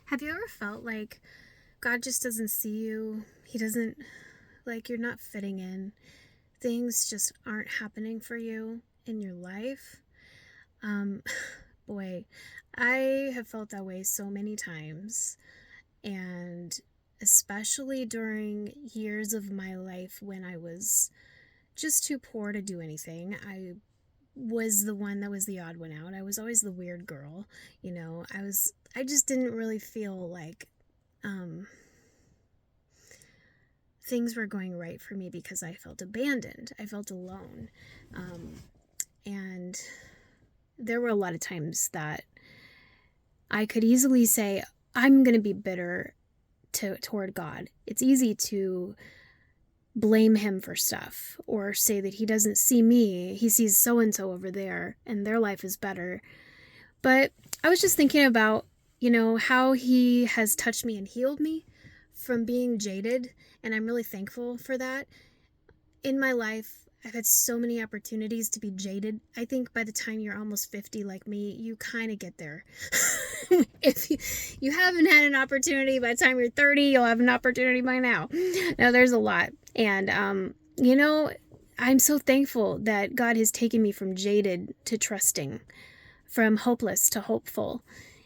Have you ever felt like God just doesn't see you? He doesn't, like, you're not fitting in. Things just aren't happening for you in your life. Um, Boy, I have felt that way so many times. And especially during years of my life when I was just too poor to do anything. I was the one that was the odd one out. I was always the weird girl. I just didn't really feel like um, things were going right for me because I felt abandoned. I felt alone. Um, and there were a lot of times that I could easily say, I'm going to be bitter toward God. It's easy to blame him for stuff or say that he doesn't see me. He sees so and so over there and their life is better. But I was just thinking about, how he has touched me and healed me from being jaded. And I'm really thankful for that. In my life, I've had so many opportunities to be jaded. I think by the time you're almost 50 like me, you kind of get there. If you haven't had an opportunity by the time you're 30, you'll have an opportunity by now. Now, there's a lot. And, I'm so thankful that God has taken me from jaded to trusting, from hopeless to hopeful.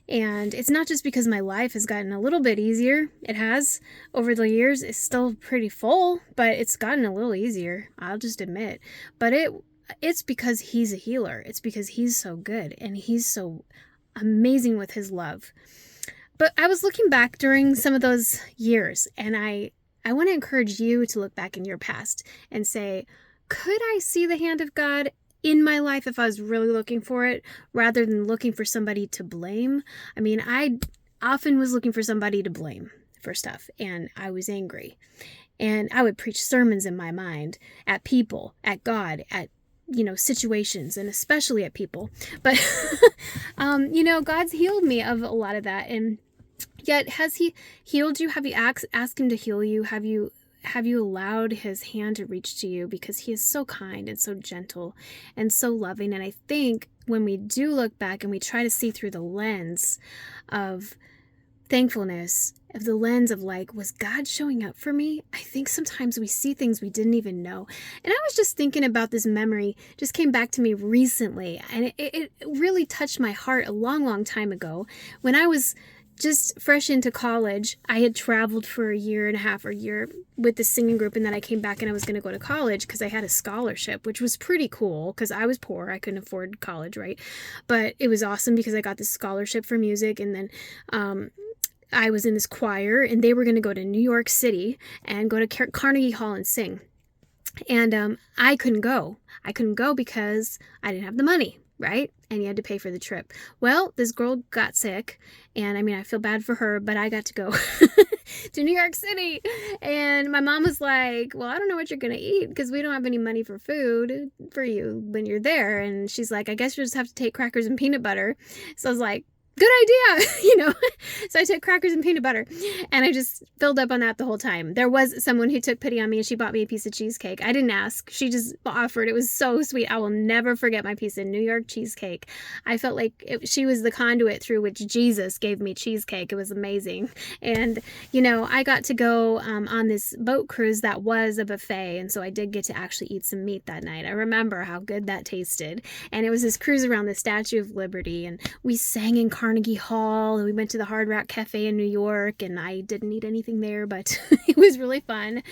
And it's not just because my life has gotten a little bit easier. It has over the years. It's still pretty full, but it's gotten a little easier, I'll just admit. But it's because he's a healer. It's because he's so good and he's so amazing with his love. But I was looking back during some of those years, and I want to encourage you to look back in your past and say, could I see the hand of God in my life if I was really looking for it, rather than looking for somebody to blame? I mean, I often was looking for somebody to blame for stuff, and I was angry. And I would preach sermons in my mind at people, at God, at situations, and especially at people. But God's healed me of a lot of that. And yet, has he healed you? Have you asked him to heal you? Have you allowed his hand to reach to you? Because he is so kind and so gentle and so loving. And I think when we do look back and we try to see through the lens of thankfulness, of the lens of like, was God showing up for me? I think sometimes we see things we didn't even know. And I was just thinking about this memory, just came back to me recently, and it really touched my heart a long, long time ago. When I was just fresh into college, I had traveled for a year and a half or a year with the singing group, and then I came back and I was going to go to college because I had a scholarship, which was pretty cool because I was poor. I couldn't afford college, right? But it was awesome because I got this scholarship for music, and then I was in this choir, and they were going to go to New York City and go to Carnegie Hall and sing. And I couldn't go. I couldn't go because I didn't have the money, right? And you had to pay for the trip. Well, this girl got sick, and I mean, I feel bad for her, but I got to go to New York City. And my mom was like, well, I don't know what you're going to eat because we don't have any money for food for you when you're there. And she's like, I guess you'll just have to take crackers and peanut butter. So I was like, good idea, So I took crackers and peanut butter, and I just filled up on that the whole time. There was someone who took pity on me, and she bought me a piece of cheesecake. I didn't ask. She just offered. It was so sweet. I will never forget my piece of New York cheesecake. I felt like she was the conduit through which Jesus gave me cheesecake. It was amazing. And, I got to go on this boat cruise that was a buffet, and so I did get to actually eat some meat that night. I remember how good that tasted. And it was this cruise around the Statue of Liberty, and we sang in Carnegie Hall, and we went to the Hard Rock Cafe in New York, and I didn't eat anything there, but it was really fun.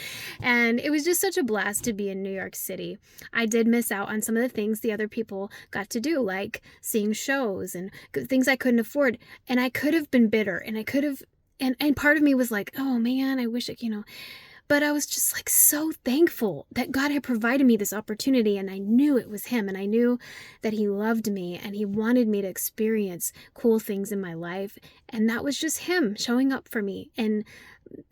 And it was just such a blast to be in New York City. I did miss out on some of the things the other people got to do, like seeing shows and things I couldn't afford. And I could have been bitter, and I could have, and part of me was like, oh man, I wish but I was just like so thankful that God had provided me this opportunity, and I knew it was him, and I knew that he loved me and he wanted me to experience cool things in my life. And that was just him showing up for me in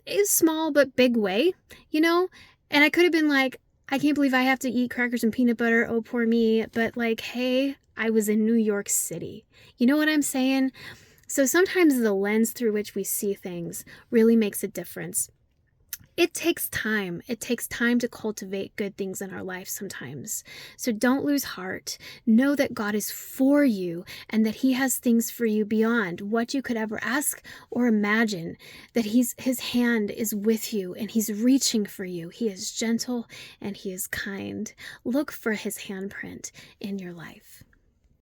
a small but big way, And I could have been like, I can't believe I have to eat crackers and peanut butter. Oh, poor me. But like, hey, I was in New York City. You know what I'm saying? So sometimes the lens through which we see things really makes a difference. It takes time. It takes time to cultivate good things in our life sometimes. So don't lose heart. Know that God is for you and that He has things for you beyond what you could ever ask or imagine. That His hand is with you and He's reaching for you. He is gentle and He is kind. Look for His handprint in your life.